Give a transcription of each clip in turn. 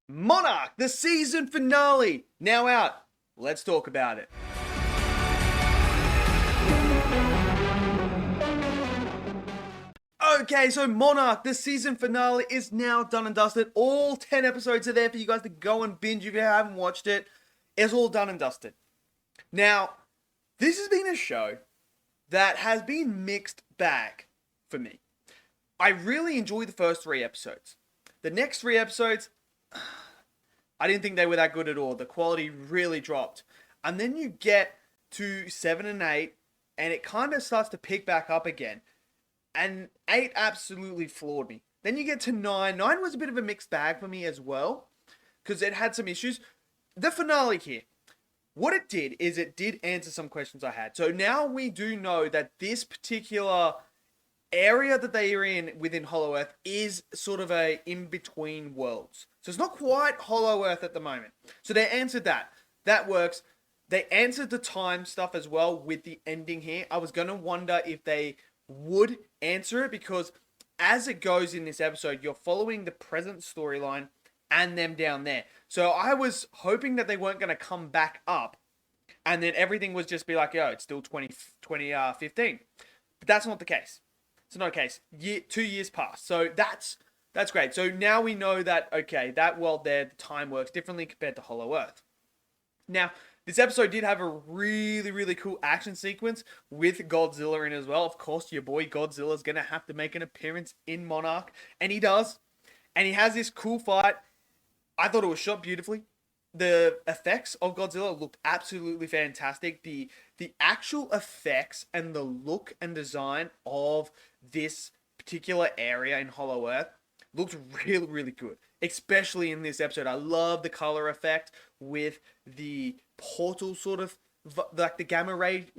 Monarch, the season finale, now out. Let's talk about it. Okay, so Monarch, the season finale is now done and dusted. All 10 episodes are there for you guys to go and binge if you haven't watched it. It's all done and dusted. Now, this has been a show that has been mixed bag for me. I really enjoyed the first 3 episodes. The next 3 episodes, I didn't think they were that good at all. The quality really dropped. And then you get to 7 and 8, and it kind of starts to pick back up again. And 8 absolutely floored me. Then you get to 9. 9 was a bit of a mixed bag for me as well, because it had some issues. The finale here, what it did is it did answer some questions I had. So now we do know that this particular area that they are in within Hollow Earth is sort of a in-between worlds. So it's not quite Hollow Earth at the moment. So they answered that. That works. They answered the time stuff as well with the ending here. I was going to wonder if they would answer it, because as it goes in this episode, you're following the present storyline and them down there. So I was hoping that they weren't going to come back up and then everything was just be like, yo, it's still 2015. But that's not the case. It's not the case. 2 years passed. So that's great. So now we know that, okay, that world there, the time works differently compared to Hollow Earth. Now, this episode did have a really, really cool action sequence with Godzilla in as well. Of course, your boy Godzilla's going to have to make an appearance in Monarch. And he does. And he has this cool fight. I thought it was shot beautifully. The effects of Godzilla looked absolutely fantastic. The actual effects and the look and design of this particular area in Hollow Earth looked really, really good. Especially in this episode. I love the color effect with the portal sort of, like the gamma rays,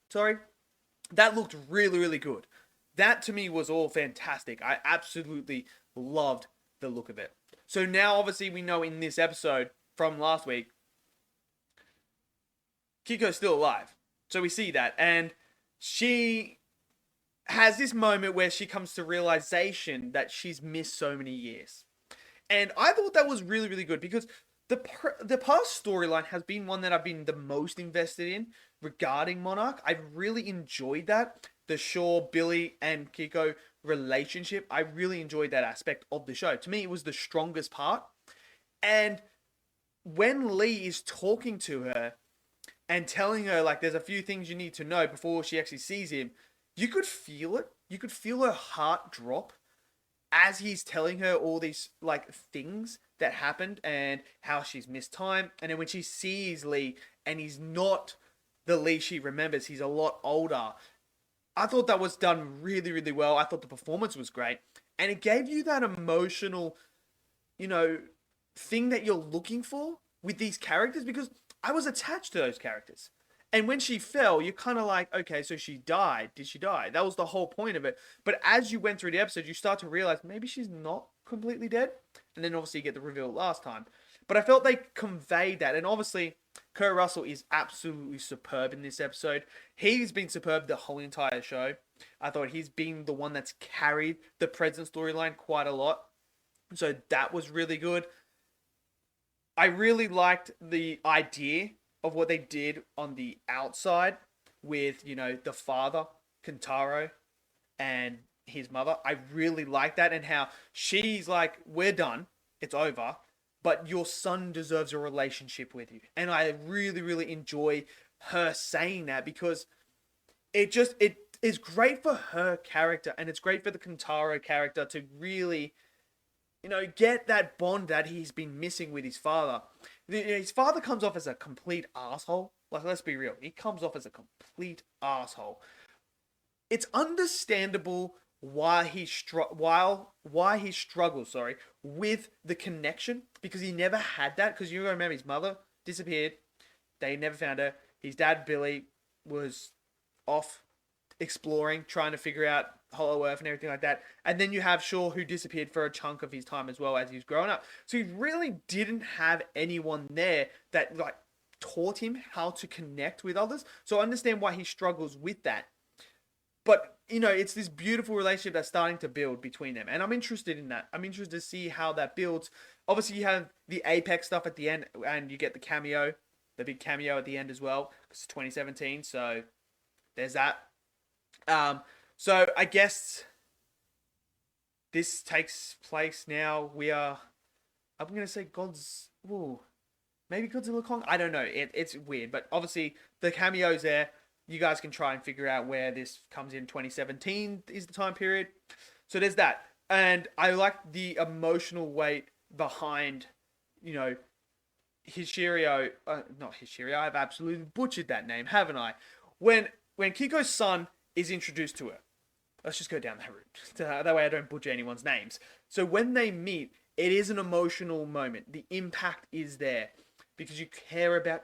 sorry. That looked really, really good. That to me was all fantastic. I absolutely loved the look of it. So now obviously we know in this episode from last week, Keiko's still alive. So we see that. And she has this moment where she comes to realization that she's missed so many years. And I thought that was really, really good, because the past storyline has been one that I've been the most invested in regarding Monarch. I've really enjoyed that. The Shaw, Billy, and Keiko relationship. I really enjoyed that aspect of the show. To me, it was the strongest part. And when Lee is talking to her and telling her, like, there's a few things you need to know before she actually sees him, you could feel it. You could feel her heart drop as he's telling her all these, like, things that happened and how she's missed time. And then when she sees Lee and he's not the Lee she remembers, he's a lot older. I thought that was done really, really well. I thought the performance was great. And it gave you that emotional, thing that you're looking for with these characters, because I was attached to those characters. And when she fell, you're kind of like, okay, so she died. Did she die? That was the whole point of it. But as you went through the episode, you start to realize maybe she's not completely dead. And then obviously you get the reveal last time. But I felt they conveyed that. And obviously, Kurt Russell is absolutely superb in this episode. He's been superb the whole entire show. I thought he's been the one that's carried the present storyline quite a lot. So that was really good. I really liked the idea of what they did on the outside with, the father, Kentaro, and his mother. I really like that, and how she's like, we're done. It's over. But your son deserves a relationship with you. And I really, really enjoy her saying that, because it is great for her character, and it's great for the Kentaro character to really, get that bond that he's been missing with his father. His father comes off as a complete asshole. Like, let's be real. He comes off as a complete asshole. It's understandable why he struggles, with the connection, because he never had that. Because you remember, his mother disappeared. They never found her. His dad, Billy, was off exploring, trying to figure out Hollow Earth and everything like that. And then you have Shaw, who disappeared for a chunk of his time as well as he was growing up. So he really didn't have anyone there that, like, taught him how to connect with others. So I understand why he struggles with that. But, it's this beautiful relationship that's starting to build between them. And I'm interested in that. I'm interested to see how that builds. Obviously, you have the Apex stuff at the end, and you get the big cameo at the end as well, because it's 2017. So there's that. So I guess this takes place now. I'm going to say maybe Godzilla Kong? I don't know. It's weird. But obviously, the cameo's there. You guys can try and figure out where this comes in. 2017 is the time period. So there's that. And I like the emotional weight behind, Hishirio. Not Hishirio. I've absolutely butchered that name, haven't I? When Keiko's son is introduced to her. Let's just go down that route. That way I don't butcher anyone's names. So when they meet, it is an emotional moment. The impact is there because you care about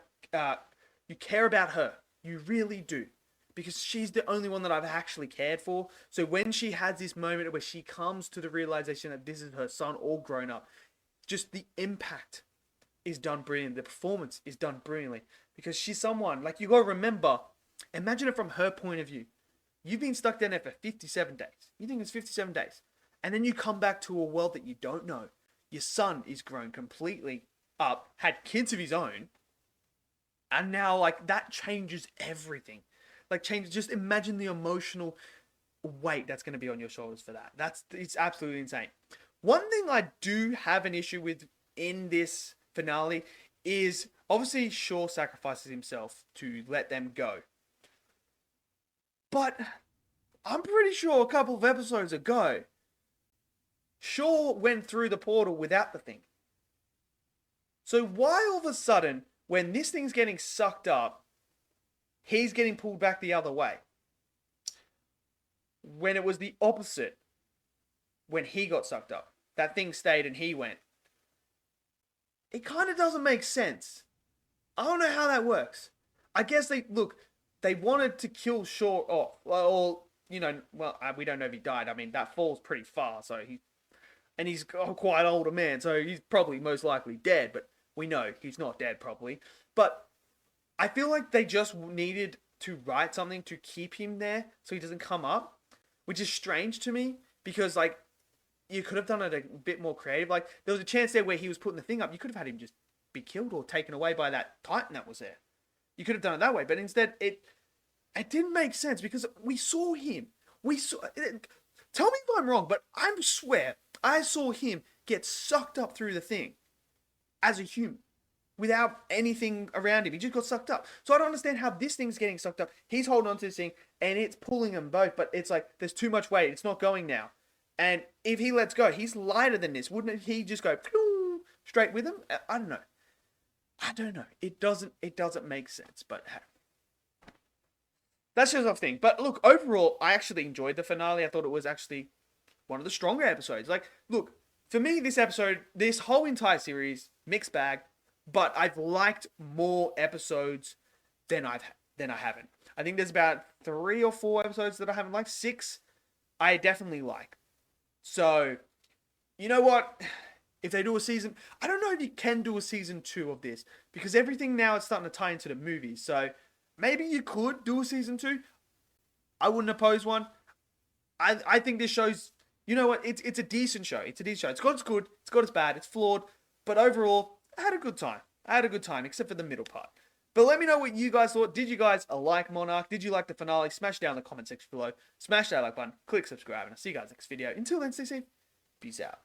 her. You really do. Because she's the only one that I've actually cared for. So when she has this moment where she comes to the realization that this is her son all grown up, just the impact is done brilliantly. The performance is done brilliantly. Because she's someone, like, you gotta remember, imagine it from her point of view. You've been stuck down there for 57 days. You think it's 57 days. And then you come back to a world that you don't know. Your son is grown completely up, had kids of his own. And now, like, that changes everything. Just imagine the emotional weight that's going to be on your shoulders for that. It's absolutely insane. One thing I do have an issue with in this finale is, obviously, Shaw sacrifices himself to let them go. But I'm pretty sure a couple of episodes ago, Shaw went through the portal without the thing. So why all of a sudden, when this thing's getting sucked up, he's getting pulled back the other way? When it was the opposite, when he got sucked up, that thing stayed and he went. It kind of doesn't make sense. I don't know how that works. I guess they wanted to kill Shaw off. We don't know if he died. I mean, that falls pretty far, he's quite an older man, so he's probably most likely dead, but we know he's not dead probably. But I feel like they just needed to write something to keep him there so he doesn't come up, which is strange to me because, like, you could have done it a bit more creative. Like, there was a chance there where he was putting the thing up. You could have had him just be killed or taken away by that Titan that was there. You could have done it that way, but instead it didn't make sense because we saw him. Tell me if I'm wrong, but I swear I saw him get sucked up through the thing as a human without anything around him. He just got sucked up. So I don't understand how this thing's getting sucked up. He's holding on to this thing and it's pulling them both, but it's like there's too much weight. It's not going now. And if he lets go, he's lighter than this. Wouldn't he just go straight with him? I don't know. It doesn't make sense, but that's just a thing. But look, overall, I actually enjoyed the finale. I thought it was actually one of the stronger episodes. Like, look, for me, this whole entire series, mixed bag, but I've liked more episodes than I haven't. I think there's about 3 or 4 episodes that I haven't liked. 6, I definitely like. So, you know what? If they do a season, I don't know if you can do a season 2 of this because everything now is starting to tie into the movies. So maybe you could do a season 2. I wouldn't oppose one. I think this show's, you know what? It's a decent show. It's a decent show. It's got its good. It's got its bad. It's flawed. But overall, I had a good time, except for the middle part. But let me know what you guys thought. Did you guys like Monarch? Did you like the finale? Smash down in the comment section below. Smash that like button. Click subscribe. And I'll see you guys next video. Until then, stay safe. Peace out.